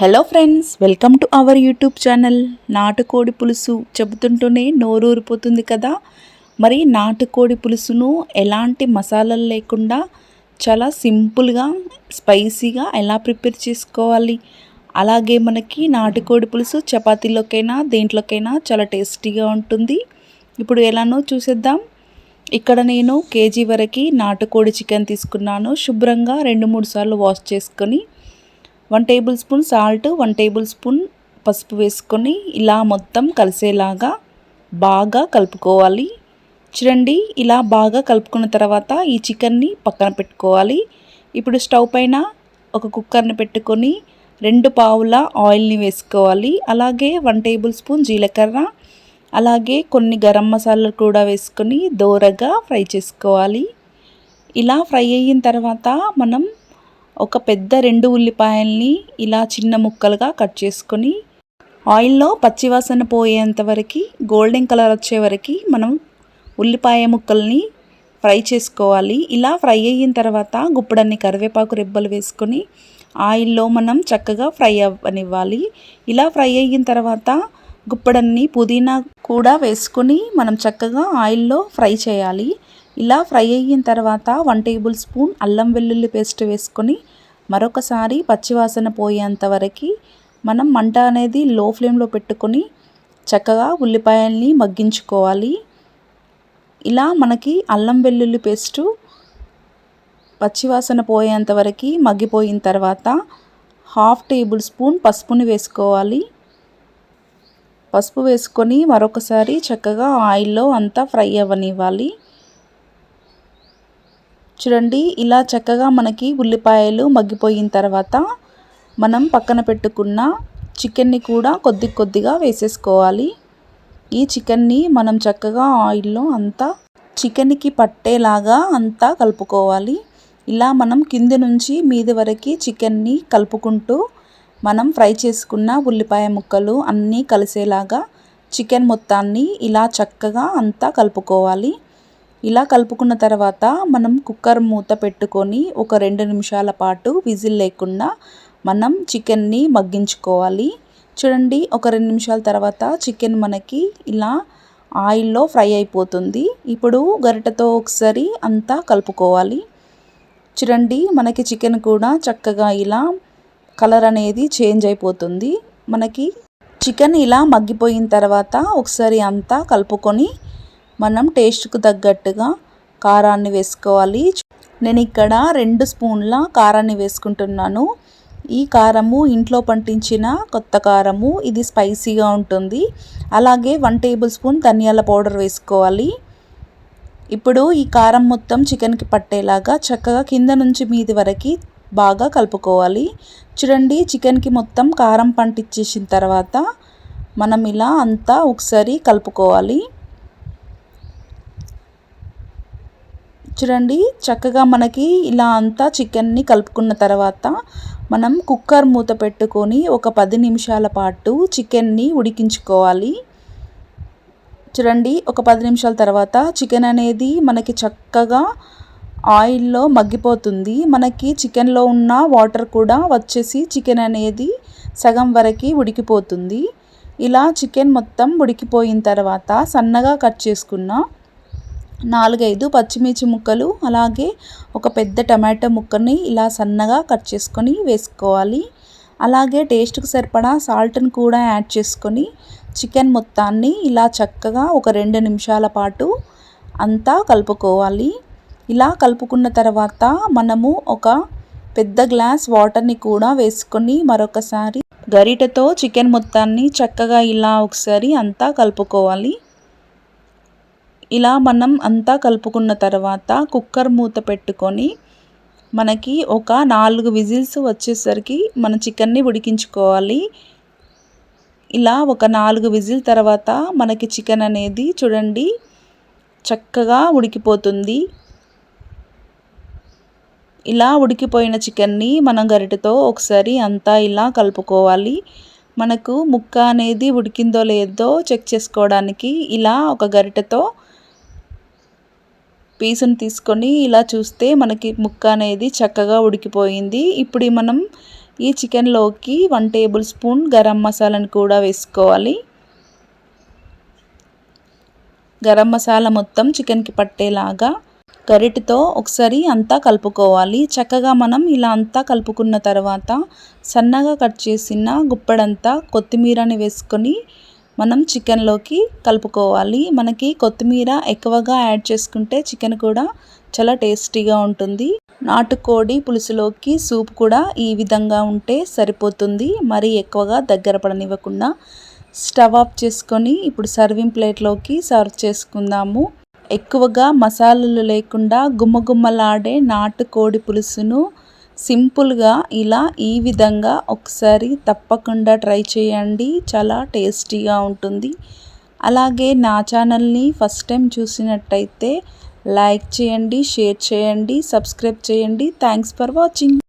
Hello friends, welcome to our YouTube channel. నాటుకోడి పులుసు చెబుతుంటూనే నోరూరిపోతుంది కదా. మరి నాటుకోడి పులుసును ఎలాంటి మసాలాలు లేకుండా చాలా సింపుల్గా స్పైసీగా ఎలా ప్రిపేర్ చేసుకోవాలి, అలాగే మనకి నాటుకోడి పులుసు చపాతీలోకైనా దేంట్లోకైనా చాలా టేస్టీగా ఉంటుంది. ఇప్పుడు ఎలానో చూసేద్దాం. ఇక్కడ నేను కేజీ వరకు నాటుకోడి చికెన్ తీసుకున్నాను. శుభ్రంగా 2-3 సార్లు వాష్ చేసుకొని 1 table spoon salt, 1 table spoon పసుపు వేసుకొని ఇలా మొత్తం కలిసేలాగా బాగా కలుపుకోవాలి. చూడండి, ఇలా బాగా కలుపుకున్న తర్వాత ఈ చికెన్ని పక్కన పెట్టుకోవాలి. ఇప్పుడు స్టవ్ పైన ఒక కుక్కర్ని పెట్టుకొని 2 పావుల ఆయిల్ని వేసుకోవాలి. అలాగే 1 టేబుల్ స్పూన్ జీలకర్ర, అలాగే కొన్ని గరం మసాలాలు కూడా వేసుకొని దోరగా ఫ్రై చేసుకోవాలి. ఇలా ఫ్రై అయిన తర్వాత మనం ఒక పెద్ద 2 ఉల్లిపాయల్ని ఇలా చిన్న ముక్కలుగా కట్ చేసుకొని ఆయిల్లో పచ్చివాసన పోయేంత వరకు గోల్డెన్ కలర్ వచ్చే వరకు మనం ఉల్లిపాయ ముక్కల్ని ఫ్రై చేసుకోవాలి. ఇలా ఫ్రై అయిన తర్వాత గుప్పడన్ని కరివేపాకు రెబ్బలు వేసుకొని ఆయిల్లో మనం చక్కగా ఫ్రై అవ్వనివ్వాలి. ఇలా ఫ్రై అయిన తర్వాత గుప్పడన్ని పుదీనా కూడా వేసుకొని మనం చక్కగా ఆయిల్లో ఫ్రై చేయాలి. ఇలా ఫ్రై అయిన తర్వాత 1 టేబుల్ స్పూన్ అల్లం వెల్లుల్లి పేస్ట్ వేసుకొని మరొకసారి పచ్చివాసన పోయేంత వరకు మనం మంట అనేది లో ఫ్లేమ్లో పెట్టుకొని చక్కగా ఉల్లిపాయల్ని మగ్గించుకోవాలి. ఇలా మనకి అల్లం వెల్లుల్లి పేస్టు పచ్చివాసన పోయేంత వరకు మగ్గిపోయిన తర్వాత 1/2 టేబుల్ స్పూన్ పసుపుని వేసుకోవాలి. పసుపు వేసుకొని మరొకసారి చక్కగా ఆయిల్లో అంతా ఫ్రై అవ్వనివ్వాలి. చూడండి, ఇలా చక్కగా మనకి ఉల్లిపాయలు మగ్గిపోయిన తర్వాత మనం పక్కన పెట్టుకున్న చికెన్ని కూడా కొద్దిగా వేసేసుకోవాలి. ఈ చికెన్ని మనం చక్కగా ఆయిల్లో అంతా చికెన్కి పట్టేలాగా అంతా కలుపుకోవాలి. ఇలా మనం కింది నుంచి మీది వరకు చికెన్ని కలుపుకుంటూ మనం ఫ్రై చేసుకున్న ఉల్లిపాయ ముక్కలు అన్నీ కలిసేలాగా చికెన్ మొత్తాన్ని ఇలా చక్కగా అంతా కలుపుకోవాలి. ఇలా కలుపుకున్న తర్వాత మనం కుక్కర్ మూత పెట్టుకొని ఒక 2 నిమిషాల పాటు విజిల్ లేకుండా మనం చికెన్ని మగ్గించుకోవాలి. చూడండి, ఒక 2 నిమిషాల తర్వాత చికెన్ మనకి ఇలా ఆయిల్లో ఫ్రై అయిపోతుంది. ఇప్పుడు గరిటెతో ఒకసారి అంతా కలుపుకోవాలి. చూడండి, మనకి చికెన్ కూడా చక్కగా ఇలా కలర్ అనేది చేంజ్ అయిపోతుంది. మనకి చికెన్ ఇలా మగ్గిపోయిన తర్వాత ఒకసారి అంతా కలుపుకొని మనం టేస్ట్కు తగ్గట్టుగా కారాన్ని వేసుకోవాలి. నేను ఇక్కడ 2 స్పూన్ల కారాన్ని వేసుకుంటున్నాను. ఈ కారము ఇంట్లో పండించిన కొత్త కారము, ఇది స్పైసీగా ఉంటుంది. అలాగే 1 టేబుల్ స్పూన్ ధనియాల పౌడర్ వేసుకోవాలి. ఇప్పుడు ఈ కారం మొత్తం చికెన్కి పట్టేలాగా చక్కగా కింద నుంచి మీది వరకు బాగా కలుపుకోవాలి. చూడండి, చికెన్కి మొత్తం కారం పట్టించేసిన తర్వాత మనం ఇలా అంతా ఒకసారి కలుపుకోవాలి. చూడండి, చక్కగా మనకి ఇలా అంతా చికెన్ని కలుపుకున్న తర్వాత మనం కుక్కర్ మూత పెట్టుకొని ఒక 10 నిమిషాల పాటు చికెన్ని ఉడికించుకోవాలి. చూడండి, ఒక 10 నిమిషాల తర్వాత చికెన్ అనేది మనకి చక్కగా ఆయిల్లో మగ్గిపోతుంది. మనకి చికెన్లో ఉన్న వాటర్ కూడా వచ్చేసి చికెన్ అనేది సగం వరకు ఉడికిపోతుంది. ఇలా చికెన్ మొత్తం ఉడికిపోయిన తర్వాత సన్నగా కట్ చేసుకున్న 4-5 పచ్చిమిర్చి ముక్కలు, అలాగే ఒక పెద్ద టమాటో ముక్కని ఇలా సన్నగా కట్ చేసుకొని వేసుకోవాలి. అలాగే టేస్ట్కి సరిపడా సాల్ట్ని కూడా యాడ్ చేసుకొని చికెన్ మొత్తాన్ని ఇలా చక్కగా ఒక 2 నిమిషాల పాటు అంతా కలుపుకోవాలి. ఇలా కలుపుకున్న తర్వాత మనము ఒక పెద్ద గ్లాస్ వాటర్ని కూడా వేసుకొని మరొకసారి గరిటెతో చికెన్ మొత్తాన్ని చక్కగా ఇలా ఒకసారి అంతా కలుపుకోవాలి. ఇలా మనం అంతా కలుపుకున్న తర్వాత కుక్కర్ మూత పెట్టుకొని మనకి ఒక 4 విజిల్స్ వచ్చేసరికి మన చికెన్ని ఉడికించుకోవాలి. ఇలా ఒక 4 విజిల్ తర్వాత మనకి చికెన్ అనేది చూడండి చక్కగా ఉడికిపోతుంది. ఇలా ఉడికిపోయిన చికెన్ని మనం గరిటెతో ఒకసారి అంతా ఇలా కలుపుకోవాలి. మనకు ముక్క అనేది ఉడికిందో లేదో చెక్ చేసుకోవడానికి ఇలా ఒక గరిటెతో పీసుని తీసుకొని ఇలా చూస్తే మనకి ముక్క అనేది చక్కగా ఉడికిపోయింది. ఇప్పుడు మనం ఈ చికెన్లోకి 1 టేబుల్ స్పూన్ గరం మసాలాను కూడా వేసుకోవాలి. గరం మసాలా మొత్తం చికెన్కి పట్టేలాగా గరిటెతో ఒకసారి అంతా కలుపుకోవాలి. చక్కగా మనం ఇలా అంతా కలుపుకున్న తర్వాత సన్నగా కట్ చేసిన గుప్పెడంతా కొత్తిమీరని వేసుకొని మనం చికెన్లోకి కలుపుకోవాలి. మనకి కొత్తిమీర ఎక్కువగా యాడ్ చేసుకుంటే చికెన్ కూడా చాలా టేస్టీగా ఉంటుంది. నాటుకోడి పులుసులోకి సూప్ కూడా ఈ విధంగా ఉంటే సరిపోతుంది. మరీ ఎక్కువగా దగ్గర పడనివ్వకుండా స్టవ్ ఆఫ్ చేసుకొని ఇప్పుడు సర్వింగ్ ప్లేట్లోకి సర్వ్ చేసుకుందాము. ఎక్కువగా మసాలాలు లేకుండా గుమ్మగుమ్మలాడే నాటుకోడి పులుసును సింపుల్గా ఇలా ఈ విధంగా ఒకసారి తప్పకుండా ట్రై చేయండి. చాలా టేస్టీగా ఉంటుంది. అలాగే నా ఛానల్ని ఫస్ట్ టైం చూసినట్టయితే లైక్ చేయండి, షేర్ చేయండి, సబ్స్క్రైబ్ చేయండి. Thanks for watching.